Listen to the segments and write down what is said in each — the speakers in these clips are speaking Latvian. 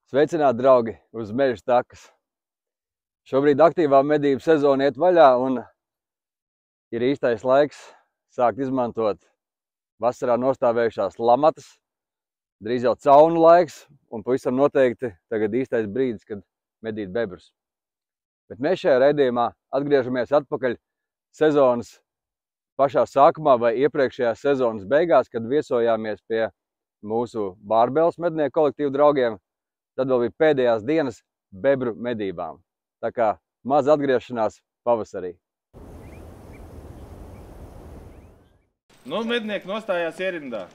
Sveicināti, draugi, uz Meža takas. Šobrīd aktīvā medību sezona iet vaļā un ir īstais laiks sākt izmantot vasarā nostāvējušās lamatas. Drīz jau caunu laiks un pavisam noteikti tagad īstais brīdis, kad medīt bebrus. Bet mēs šajā raidījumā atgriežamies atpakaļ sezonas pašā sākumā vai iepriekšējā sezonas beigās, kad viesojāmies pie mūsu Bārbēles mednieku kolektīvu draugiem. Tad vēl bija pēdējās dienas bebru medībām. Tā kā maz atgriešanās pavasarī. Nu, mednieki nostājās ierindā.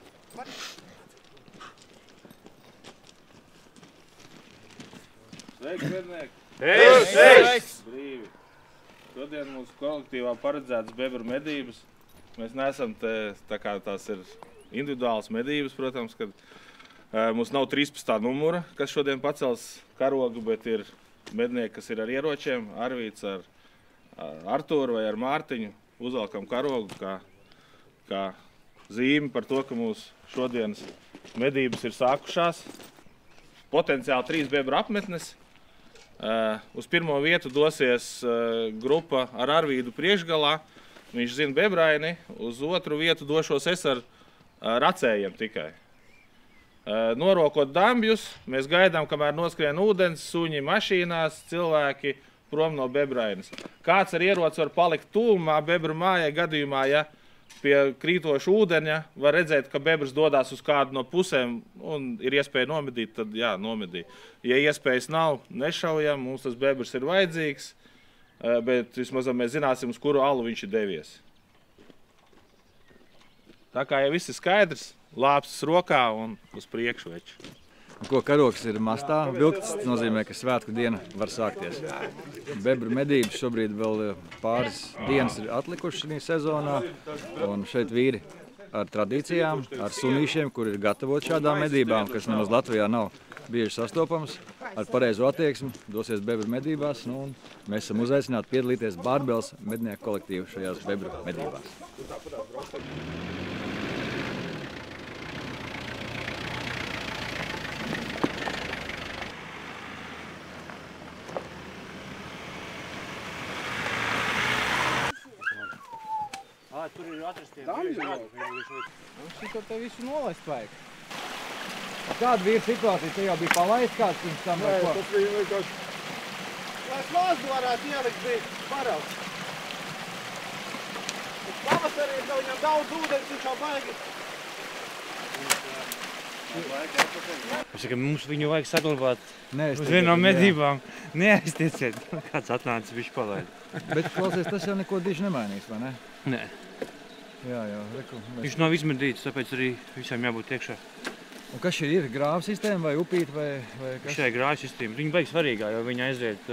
Sveiks, mednieki! Sveiks! Brīvi! Šodien mūsu kolektīvā paredzētas bebru medības. Mēs neesam te, tā kā tās ir individuālas medības, protams, kad mums nav 13. numura, kas šodien pacels karogu, bet ir mednieki, kas ir ar ieročiem. Arvīts ar Artūru vai ar Mārtiņu uzvelkam karogu kā zīmi par to, ka mūsu šodienas medības ir sākušās. Potenciāli 3 bebru apmetnes. Uz pirmo vietu dosies grupa ar Arvīdu priekšgalā. Viņš zina bebraini. Uz otru vietu došos es ar racējiem tikai. Norokot dambjus, mēs gaidām, kamēr noskrien ūdens, suņi mašīnās, cilvēki prom no bebrainas. Kāds ar ieroci var palikt tūmā bebru mājai gadījumā, ja pie krītoša ūdeņa var redzēt, ka bebrs dodās uz kādu no pusēm un ir iespēja nomedīt, tad jā, nomedī. Ja iespējas nav, nešaujam, mums tas bebrs ir vajadzīgs, bet vismaz mēs zināsim, uz kuru alu viņš ir devies. Tā kā ja viss ir skaidrs, lāpstas rokā un uz priekšu veči. Ko karogs ir mastā vilkts, tas nozīmē, ka svētku diena var sākties. Bebru medības šobrīd vēl pāris dienas ir atlikušas šī sezonā, un šeit vīri ar tradīcijām, ar sunīšiem, kur ir gatavot šādām medībām, kas nemaz Latvijā nav bieži sastopams, ar pareizo attieksmi dosies bebru medībās, nu, un mēs esam uzaicināti piedalīties Bārbēles mednieku kolektīvu šajās bebru medībās. Tur ir atrastie brīži. Šito te visu nolaist vajag. Kāda bija situācija? Te jau bija palaist kāds pirms tam vai ko? Nē, tas bija vienkārši... Lai slāzdu varētu ielikt, bija paraugs. Pavasarī, ka viņam daudz ūdens, viņš jau baigi. Es saku, mums viņu vajag saglabāt uz Neaiztieciet, vienām medībām. Neaiztieciet, kāds atnācis, viņš palaid. Bet, klausies, tas jau neko diži nemainīs, vai ne? Nē, Jā, reku. viņš nav izmedīts, tāpēc arī visām jābūt iekšā. Un kas šī ir? Grāva sistēma vai upīt vai kas? Šai grāju sistēma, viņa baigs svarīgā, jo viņa aiziet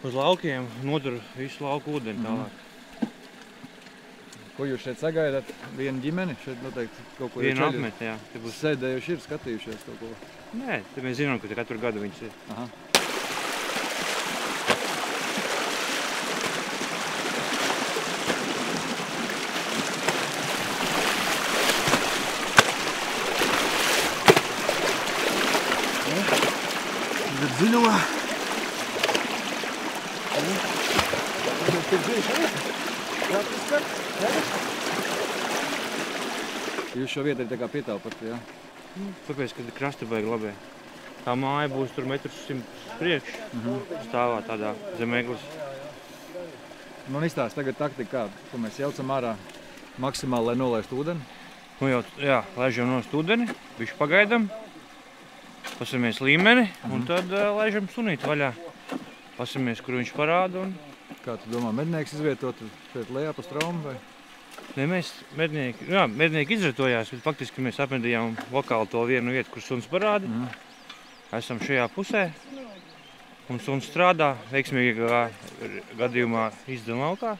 uz laukiem, notur visu lauku ūdeni tālāk. Ko jūs šeit sagaidat? Vienu ģimeni? Šeit noteikti kaut ko Vienu apmetni, jā. Sēdējuši ir, skatījušies kaut ko? Nē, te mēs zinām, ka katru gadu viņas ir. Aha. Dziļumā. Jūs šo vietu arī tā kā pietaupat, jā? Tāpēc, kad krasta baigi labē. Tā māja būs tur 100 m priekš, stāvā tādā zem eglis. Nu, un izstāst tagad taktika, ko mēs jaucam ārā maksimāli, lai nolaistu ūdeni. Nu jau, jā, laižam nost ūdeni, bišķi pagaidam. Pasamies līmeni un tad laižam sunīti vaļā. Pasamies, kur viņš parāda un... Kā tu domā, mednieks izvietot šeit lejā pa straumu vai? Ne, mēs mednieki izratojās, bet faktiski mēs apmedījām lokāli to vienu vietu, kur suns parāda. Esam šajā pusē un suns strādā, veiksmīgā gadījumā izdzen laukā.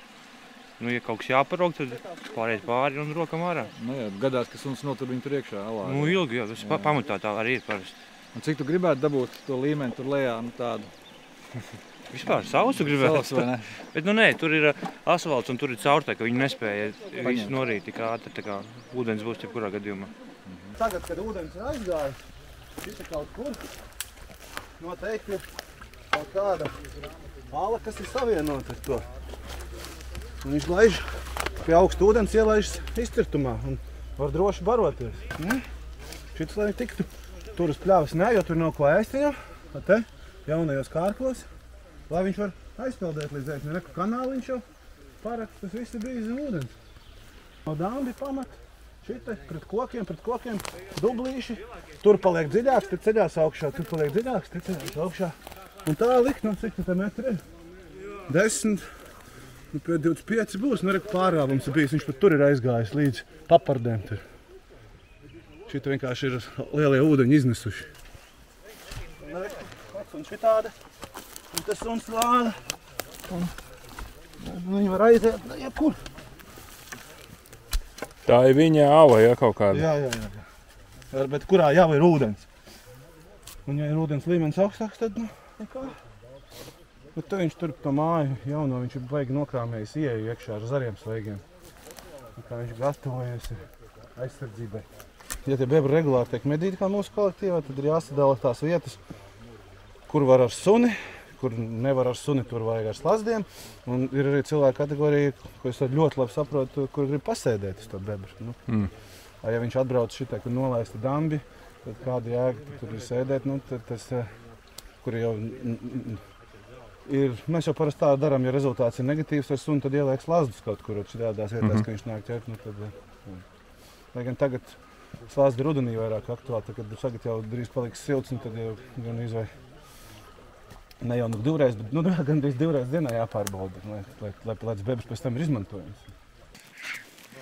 Nu, ja kaut kas jāparaug, tad pārēt pāri un rokam ārā. Nu jā, gadās, ka suns notur viņu tur iekšā alā. Nu, ilgi, jo tas pamatā tā arī ir parasti. Un cik tu gribētu dabūt to līmeni tur lejā, nu tādu? Vispār sausu gribētu. Savs, vai ne? Bet nu nē, tur ir asfalts un tur ir caurtē, ka viņi nespēja visu norīt tik ātri, tā kā ūdens būs jebkurā gadījumā. Tagad, kad ūdens ir aizgājis, Šita kaut kur noteikti ir kaut kāda ala, kas ir savienota ar to. Un viņš laiž pie augsta ūdens, ielaižas izcirtumā un var droši baroties. Šitas, lai tiktu tur uz pļavas, jo tur nav ko ēst viņam, te jaunajos kārklos, lai viņš var aizpeldēt līdz ēst. Reku kanāliņš jau paraks, tas viss ir bijis zem ūdens. No dambi pamat, šita pret kokiem, dublīši, tur paliek dziļāks, tad ceļās augšā, tur paliek dziļāks, tad ceļās augšā. Un tā likt, no cik tā metri ir? 10, pie 25 būs, reku pārāvums ir bijis, viņš pat tur ir aizgājis līdz papardēm tur. Šita vienkārši ir lielie ūdeņi iznesuši. Un šitāda, un tas suns lāda, un viņi var aiziet, jebkur. Tā ir viņa ava, ja, kaut kāda? Jā. Bet kurā jau ir ūdens. Un ja ir ūdens līmenis augstāks, tad nekā. Bet te viņš tur pa māju jauno, viņš ir baigi nokrāmējis ieeju iekšā ar zariem svaigiem. Kā viņš gatavojies aizsardzībai. Ja tie bebri regulāri tiek medīti kā mūsu kolektīvā, tad ir jāsadala tās vietas, kur var ar suni, kur nevar ar suni, tur vajag ar slazdiem. Un ir arī cilvēku kategorija, ko es ļoti labi saprotu, kur grib pasēdēt uz to bebru. Ja viņš atbrauc šitai, kur nolaisti dambi, tad kāda jēga tur ir sēdēt, tad tas, kur jau ir, mēs jau parasti tā darām, ja rezultāts ir negatīvs ar suni, tad ieliek slazdus kaut kur šitādās vietās, ka viņš nāk ķert. Lai gan tagad slazdi rudenī vairāk aktuāli, tad, kad tagad jau drīz paliks silts, tad jau gan izvai ne jau divreiz, bet gandrīz divreiz dienā jāpārbauda, lai bebrs pēc tam ir izmantojams.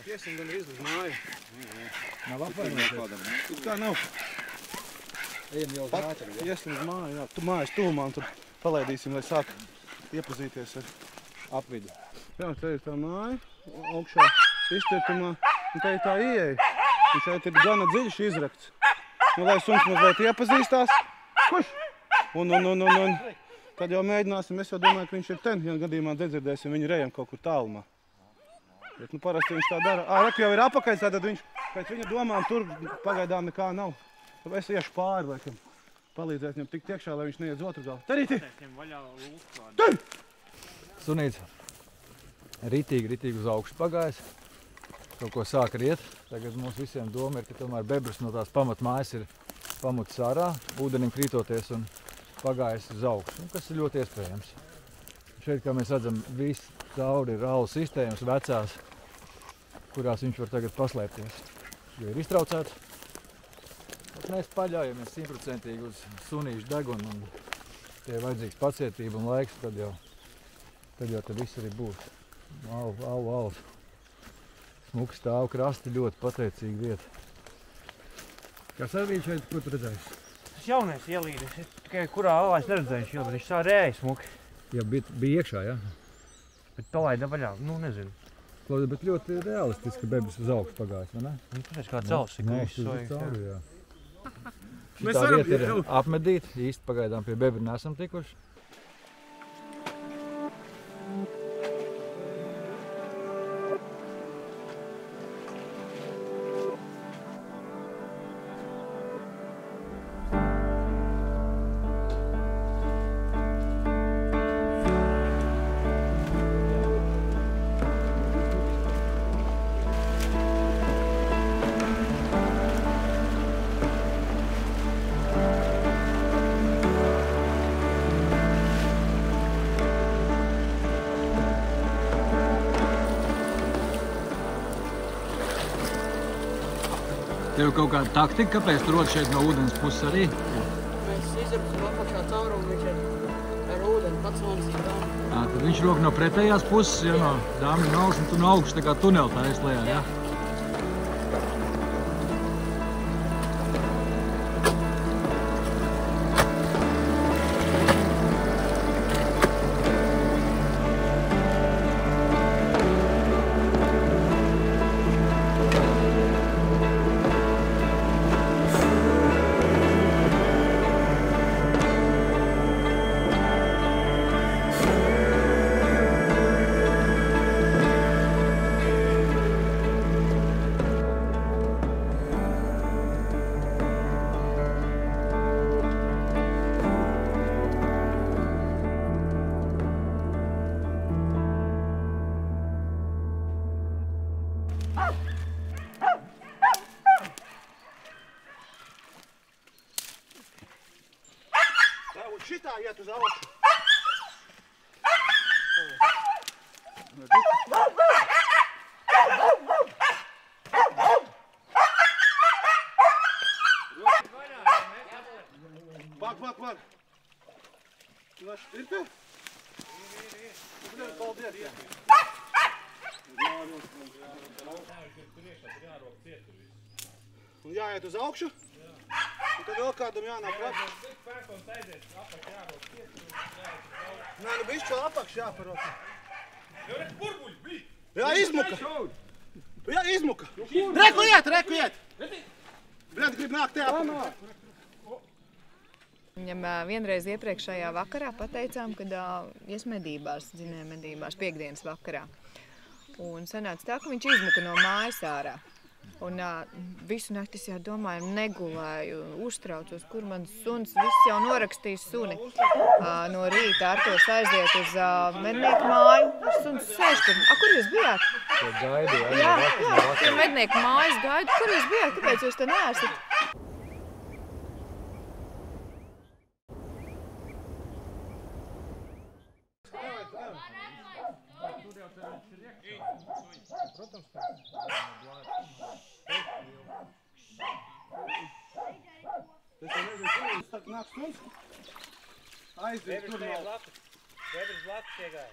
Iesim gandrīz uz māju. Nav apvainoties? Kā nav? Ejam jau uz ātri. Iesim uz māju, jā. Tu mājas tuvumā un tur palaidīsim, lai sāk iepazīties ar apvidu. Jā, te ir tā māja, augšā izcirtumā, un te ir tā ieeja. Un šeit ir gana dziļš izrakts. Lai suns mazliet iepazīstās. Kurš? Un tad jau mēģināsim, es jau domāju, ka viņš ir ten, ja gadījumā nedzirdēsim viņu rejam kaut kur tālumā. Bet parasti viņš tā dara. Reku jau ir apakaļ, tad viņš pēc viņa domām tur pagaidām nekā nav. Tad es iešu pāri, laikam, palīdzēt viņam tikt iekšā, lai viņš neiedz otru galu. Terīti! Tur! Sunīts ritīgi uz augšu pagājis. Kaut ko sāk riet. Tagad mums visiem doma ir, ka tomēr bebrs no tās pamatmājas ir pamutis ārā, ūdenim krītoties un pagājis uz augšu, kas ir ļoti iespējams. Šeit, kā mēs redzam, viss cauri ir alu sistēmas vecās, kurās viņš var tagad paslēpties. Jo ir iztraucēts. Mēs paļaujamies 100% uz sunīšu degunu un tie ir vajadzīgs pacietība un laiks, tad jau te viss arī būs. Au. Smuki stāv krasti, ļoti pateicīga vieta. Kā savīja šeit, ko tu redzēji? Tas jaunais ielīdis, tikai kurā alā es neredzēju šī ielīdis, viņš tā rēja smuki. Jā, bija iekšā, jā? Bet palaida vaļā, nezinu. Klaudies, bet ļoti realistiski bebris uz augšu pagājis, vai ne? Tāpēc kā cels ir viss cauri, jā. Mēs Šitā varam vieta ir jau apmedīta, īsti pagaidām pie bebri neesam tikuši. Tev ir kaut kāda taktika, kāpēc tu rod šeit no ūdens puses arī? Mēs izraksim apakšā caurumu, viņš ir ar ūdeni pats nolasīt dāmu. Tad viņš rok no pretējās puses, ja no dāmi no augšu, un tu no augšu tā kā tuneli tā aizlējā, jā? šitā iet uz augšu. Bak. Naši ir te? Paldies, jā. Un jāiet uz augšu? Un tad vēl kādam jānāk rakst. Nē, nu bišķi vēl apakš jāparok. Jā, izmuka. Jā, izmuka. Reku iet. Bļad, grib nākt te apakš. Viņam vienreiz iepriekšējā vakarā pateicām, kad ies medībās, dzinēja medībās, piekdienas vakarā. Un sanāca tā, ka viņš izmuka no mājas ārā. Un visu nakti es jau domāju, negulēju, uztraucos, kur mans suns, viss jau norakstīja suni. No rīta Arturs aiziet uz mednieku māju, suns sēž tur. Kur jūs bijāt? Jā, pie mednieku mājas gaidu. Kur jūs bijāt? Kāpēc jūs te neesat? Tas nāk stunds. Aiziet tur nav. Bebrs blakus iegāja.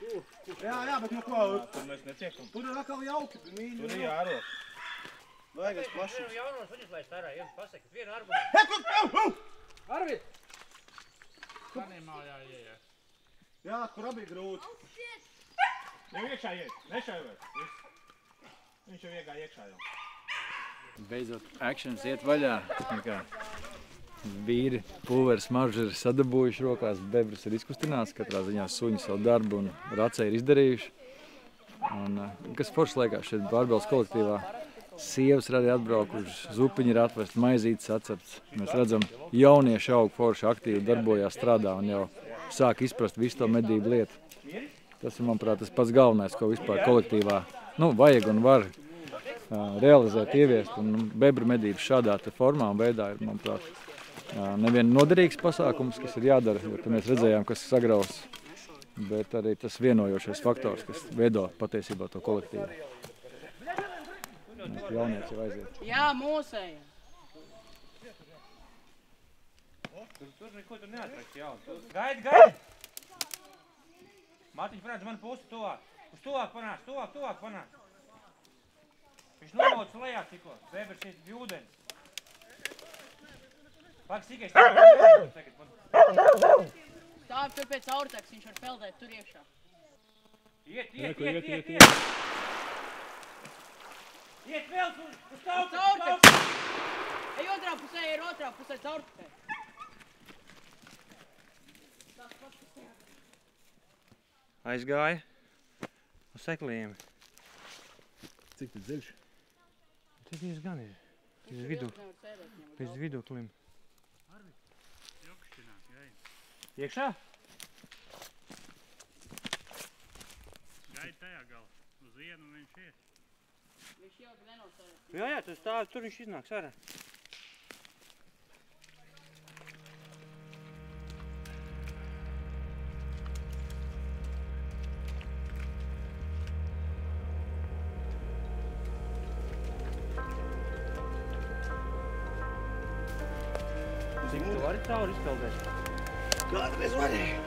Jā, bet nu ko? Tur mēs netiekam. Tur ir atkal jauki. Tur ir jārok. Vajagais plašs. Vienu jaunos viņus laist ārā, jums pasakat, vienu argumentu. Arvid! Sanīmājā ieiet. Jā, kur abi grūti. Jau iekšā iet, nešaivēt. Viņš jau iegāja iekšā jau. Beidzot, akšanas iet vaļā. Vīri pulveru smaržu ir sadabūjuši rokās, bebrs ir izkustināts, katrā ziņā suņi savu darbu un racei ir izdarījuši. Un, kas forši liekas šeit Bārbeles kolektīvā, sievas ir arī atbraukušas, zupiņi ir atvest, maizītes atcepts. Mēs redzam, jaunieši aug forši aktīvi darbojās, strādā un jau sāk izprast visu to medību lietu. Tas ir, manuprāt, tas pats galvenais, ko vispār kolektīvā vajag un var realizēt, ieviest. Un bebru medības šādā formā un veidā ir, manuprāt, nevien noderīgs pasākums, kas ir jādara, jo mēs redzējām, kas sagraus, bet arī tas vienojošais faktors, kas veido patiesībā to kolektīvu. Jaunieci jau aiziet. Jā, mūsēja. Tur neko tur neatrakt jaunu. Gaidi! Mārtiņš panāc mani pusi tuvāk. Uz tuvāk panāc. Viņš nomauc lejā tikko. Bebers iet bija ūdens. Paks tikai tagad. Stāv tur pēc aurtaks, viņš var peldēt tur iekšā. Iet! Iet vēl uz Caurtaks! Ej otrā pusē, ir otrā pusē caurtakē. Aizgāja uz seklījiem. Cik tas dziļš? Tas diezgan ir. Līdz viduklim. Iekšā? Gaid tajā galā. Uz vienu viņš iet. Viņš jau nenosēdēt. Jā, tas stāv, tur viņš iznāks ārā. Cik tu vari cauri izpeldēt? Kādreiz varēja.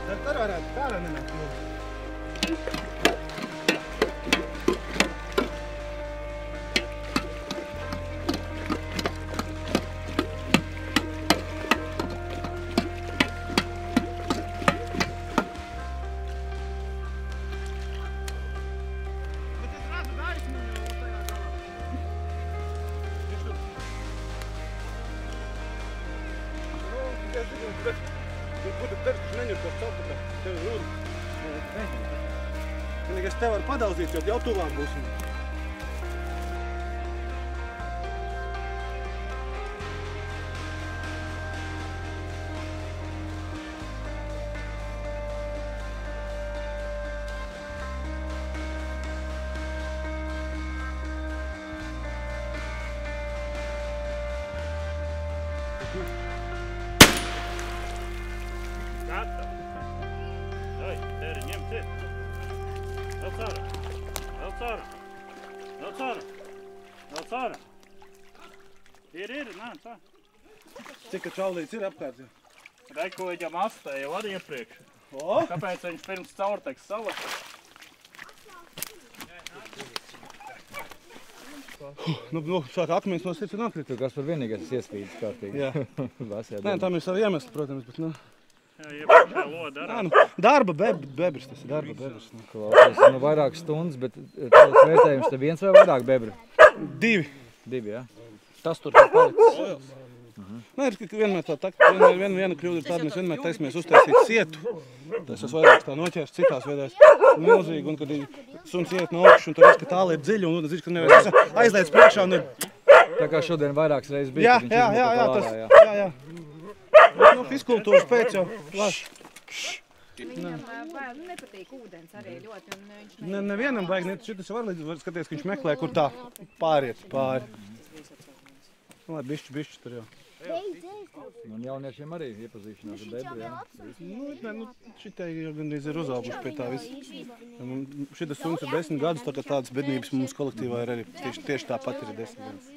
Tad varētu tā nenākt. Es te varu padaudzīt, jo jau tuvāk būsim. caur. Vēl caur. Vēl caur. Ir, nē, tā. Cik čaulīts ir apkārt? Reku viņam astē jau arī iepriekš. O? Kāpēc viņš pirms caurteks salaka? Nu, sāk akmens no sirds un atkrīt. Tu kas par vienīgais iespīdis kārtīgi. Jā. Nē, tam ir savi iemesli, protams, bet, nu. Jā, iepriekšējā loda arī. Nu, darba bebris, tas ir darba bebris. Klausies, nu vairāk stundas, bet tos vērtējums te viens vai vairāk bebri? 2. 2, jā? Tas tur palicis. Nē, ir vienmēr tā takta, viena kļūda ir tāda, mēs vienmēr taisamies uztaisīt sietu. Tas es vairāk tā noķērs citās veidās. Milzīgi, un kad suns iet no augšu, un tu redz, ka tāli ir dziļi, un zīst, ka nevar aizliec priekšā. Un... Tā kā šodien vairākas reizes bija, jā, kad viņš izmuka tas, jā. Nu, fiskultūras pēc jau laši. Viņam nepatīk ūdens arī ļoti, un viņš nevienam vajag, šitas var skaties, ka viņš meklē, kur tā pāriet pāri. Lai bišķi tur jau. Un jauniešiem arī iepazīšanās ar bebri, jā? Nu, šitai jau gandrīz ir uzauguši pie tā visu. Šitas suns ir 10 gadus, tā kā tādas bednības mums kolektīvā ir arī tieši tāpat ir 10 gadus.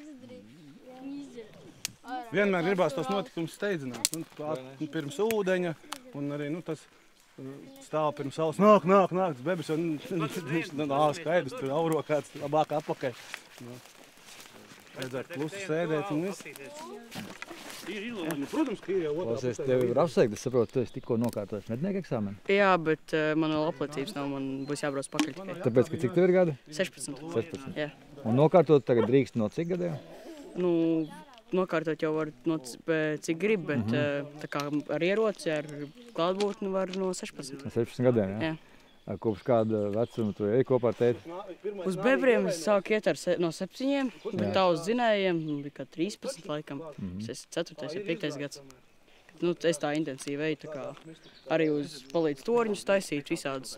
Vienmēr gribās tos notikumus steidzināt. Pirms ūdeņa, un arī tas stāv pirms saules. Nāk, tas bebris jau skaidrs, tur auro kāds labāk apakaļ. Redzēt klusi sēdēt un viss. Protams, ka ir jau otrā. Klausies, tevi var apsveikt, es saprotu, tu esi tikko nokārtojis mednieku eksāmenu. Jā, bet man vēl apliecības nav, man būs jābrauc pakaļ tikai. Tāpēc, ka cik tev ir gadi? 16. 16. Jā. Un nokārtot tagad drīkst no cik gadiem? Nu, nokārtot jau var no cik grib, bet tā kā ar ieroci, ar klātbūtni var no 16. No 16 gadiem, jā? Jā. Kopš kāda vecuma tu ej kopā ar tēti? Uz bebriem es sāku iet no 7, bet tā uz zinējiem bija kā 13 laikam. Es esmu 4. vai 5. gads. Nu, es tā intensīvi eju, tā kā arī uz palīdz toriņus taisīt visādas,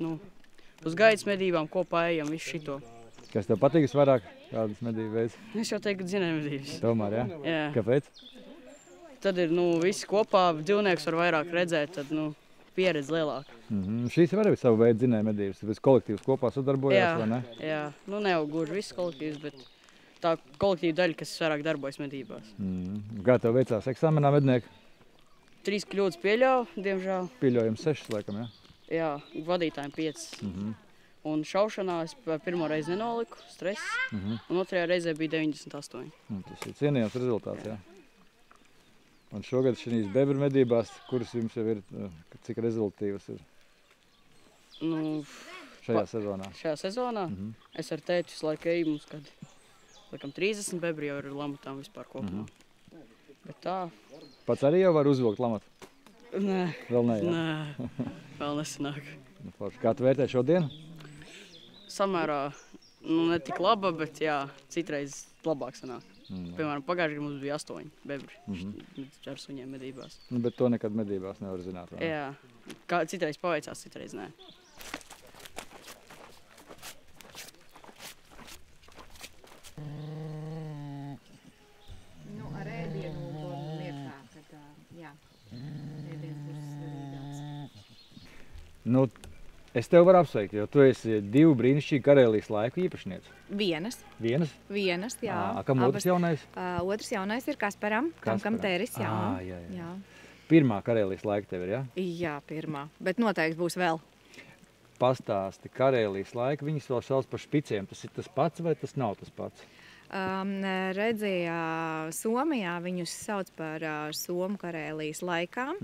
uz gaitas medībām kopā ejam visu šito. Kas tev patīk vairāk? Kādas medību veids? Es jau teiktu zinēju medības. Tomēr, jā? Jā. Kāpēc? Tad ir, visi kopā, dzīvnieks var vairāk redzēt, tad, pieredze lielāka. Šīs var arī savu veidu zinēja medības, tāpēc kolektīvs kopā sadarbojās, vai ne? Jā, ne jau gluži viss kolektīvs, bet tā kolektīva daļa, kas vairāk darbojas medībās. Kā tev veicās eksāmenā mednieki? 3 kļūdas pieļauju, diemžēl. Pieļaujam 6, laikam, jā? Jā, vadītājiem 5. Un šaušanā es pirmo reizi nenoliku, stress, un otrajā reizē bija 98. Tas ir cienījams rezultāts, jā? Un šogad šīs bebru medībās, kuras jums jau ir, cik rezultatīvas ir šajā sezonā? Šajā sezonā? Es ar tēti visu laiku eju mums, kad laikam 30 bebri jau ir lamatām vispār kopumā. Bet tā... Pats arī jau var uzvilkt lamatu? Nē. Vēl ne, jā? Nē, vēl nesanāk. Kā tu vērtē šodien? Samērā, ne tik laba, bet jā, citreiz labāk sanāk. Piemēram, pagājušajā gadā mums bija 8 bebri ar suņiem medībās. Bet to nekad medībās nevar zināt, vai? Jā. Citreiz paveicās, citreiz nē. Ar ēdienu liekā, tad jā, ēdiens būs svarīgāks. Es tev varu apsveikt, jo tu esi 2 brīnišķīgi Karēlijas laiku īpašnieks. Vienas. Vienas? Vienas, jā. Kam otrs jaunais? Otrs jaunais ir Kasparam, kam tēris, jā. Jā. Pirmā Karēlijas laika tev ir, jā? Jā, pirmā, bet noteikti būs vēl. Pastāsti Karēlijas laika, viņas vēl sauc par špiciem. Tas ir tas pats vai tas nav tas pats? Redzēja Somijā, viņus sauc par Somu Karēlijas laikām.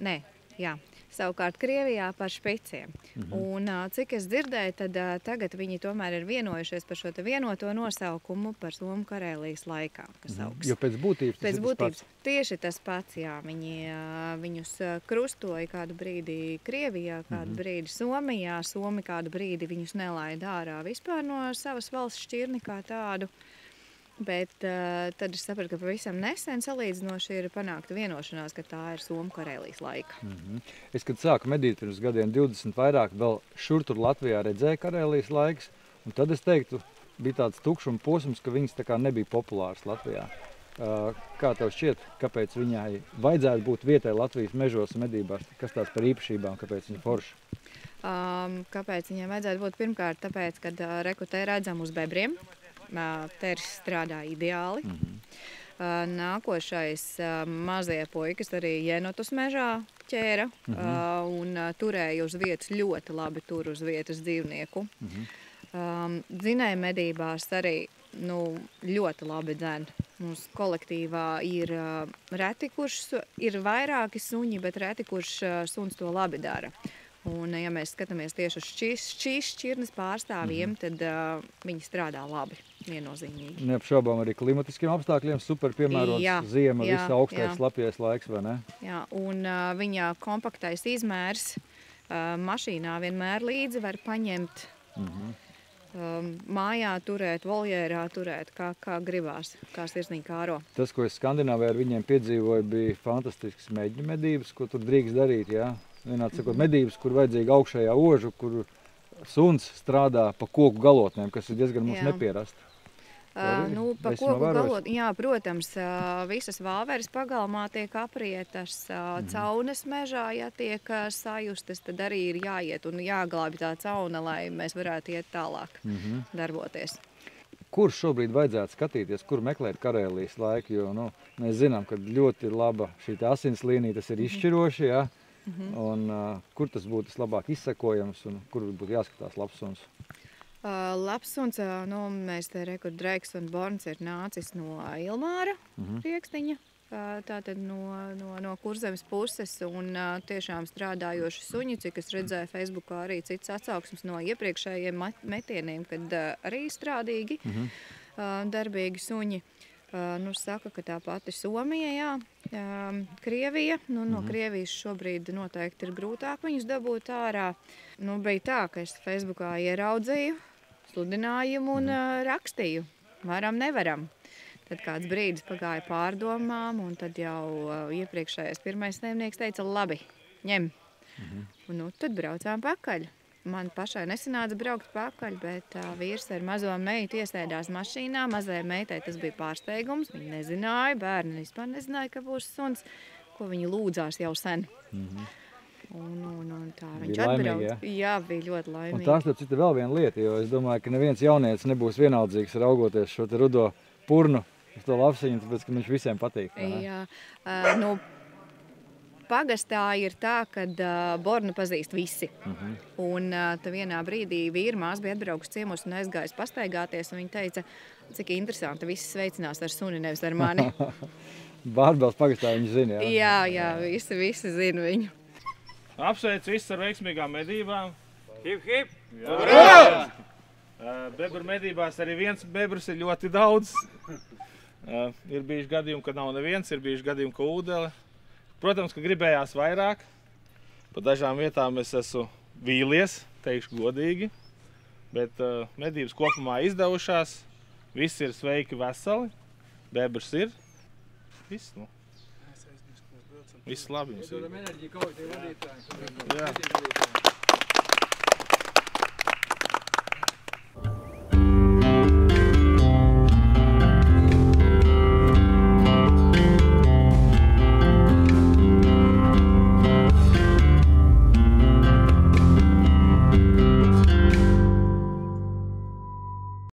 Nē, jā. Savukārt Krievijā par špiciem. Un cik es dzirdēju, tad tagad viņi tomēr ir vienojušies par šo vienoto nosaukumu par Somu Karēlijas laikā, kas augs. Jo pēc būtības tas ir tas pats? Tieši tas pats, jā. Viņus krustoja kādu brīdi Krievijā, kādu brīdi Somijā. Somi kādu brīdi viņus nelaida ārā vispār no savas valsts šķirni kā tādu. Bet tad es sapratu, ka pavisam nesen salīdzinoši ir panākta vienošanās, ka tā ir Somu Karēlijas laika. Es, kad sāku medīt pirms gadiem 20 vairāk, vēl šur tur Latvijā redzēju Karēlijas laiks, un tad es teiktu, bija tāds tukšuma posms, ka viņas tā kā nebija populāras Latvijā. Kā tev šķiet, kāpēc viņai vajadzētu būt vietai Latvijas mežos medībās? Kas tās par īpašībām, kāpēc viņa forša? Kāpēc viņiem vajadzētu būt? Pirmkārt, tāpēc, kad reku te redzam uz bebriem. Teris strādā ideāli. Nākošais mazie puikas arī jenotus mežā ķēra un turēja uz vietas, ļoti labi tur uz vietas dzīvnieku. Dzinēju medībās arī ļoti labi dzen. Mums kolektīvā ir reti, kurš ir vairāki suņi, bet reti, kurš suns to labi dara. Un, ja mēs skatāmies tieši uz šķirnes pārstāvjiem, tad viņi strādā labi, viennozīmīgi. Neapšaubām arī klimatiskiem apstākļiem super piemērots ziema, viss augstais, slapjais laiks, vai ne? Jā, un viņa kompaktais izmērs mašīnā vienmēr līdzi var paņemt, mājā turēt, voljērā turēt, kā gribās, kā sirsnīgi kāro. Tas, ko es Skandināvijā ar viņiem piedzīvoju, bija fantastisks meģņu medības, ko tur drīkst darīt, jā. Vienādi sakot, medības, kur vajadzīga augšējā ožu, kur suns strādā pa koku galotnēm, kas ir diezgan mums nepierast. Pa koku galotnēm, jā, protams, visas vāveres pagalmā tiek aprietas, caunes mežā, ja tiek sajustas, tad arī ir jāiet un jāglābi tā cauna, lai mēs varētu iet tālāk darboties. Kur šobrīd vajadzētu skatīties, kur meklēt Karēlijas laiku, jo mēs zinām, ka ļoti laba šī asins līnija, tas ir izšķiroši, jā. Un kur tas būtu vislabāk izsekojams un kur būtu jāskatās labs suns? Labs suns, mēs te reku Dreiks un Borns ir nācis no Ilmāra priekstiņa, tātad no Kurzemes puses un tiešām strādājoši suņi, cik es redzēju Facebookā arī cits atsauksmes no iepriekšējiem metieniem, kad arī strādīgi, darbīgi suņi. Saka, ka tā pati Somija, jā, Krievija, no Krievijas šobrīd noteikti ir grūtāk viņus dabūt ārā. Bija tā, ka es Facebookā ieraudzīju sludinājumu un rakstīju, varam, nevaram. Tad kāds brīdis pagāja pārdomām un tad jau iepriekšējais pirmais saimnieks teica, labi, ņem. Un tad braucām pakaļ. Man pašai nesanāca braukt pakaļ, bet vīrs ar mazo meitu iesēdās mašīnā. Mazajai meitai tas bija pārsteigums. Viņi nezināja, bērni vispār nezināja, ka būs suns, ko viņi lūdzās jau sen. Un tā viņš atbrauc. Jā, bija ļoti laimīgi. Un tā starp citu vēl viena lieta, jo es domāju, ka neviens jaunietis nebūs vienaldzīgs raugoties šo te rudo purnu uz to lapsiņu, tāpēc, ka viņš visiem patīk. Jā, pagastā ir tā, kad Bornu pazīst visi. Un tā vienā brīdī vīrmās bija atbraukusi ciemos un aizgājis pastaigāties, un viņa teica, cik interesanti, visi sveicinās ar suni, nevis ar mani. Bārbels pagastā viņi zina, jā? Jā, visi zina viņu. Apsveic visus ar veiksmīgām medībām. Hip, hip! Bebru medībās arī viens bebrs ir ļoti daudz. Ir bijuši gadījumi, ka nav neviens, ir bijuši gadījumi, ka ūdele. Protams, ka gribējās vairāk. Pa dažām vietām es esmu vīlies, teikšu godīgi. Bet medības kopumā izdevušās. Visi ir sveiki, veseli. Bebrs ir. Viss, Viss labi. Iedodam enerģiju kolektīvu vadītājiem.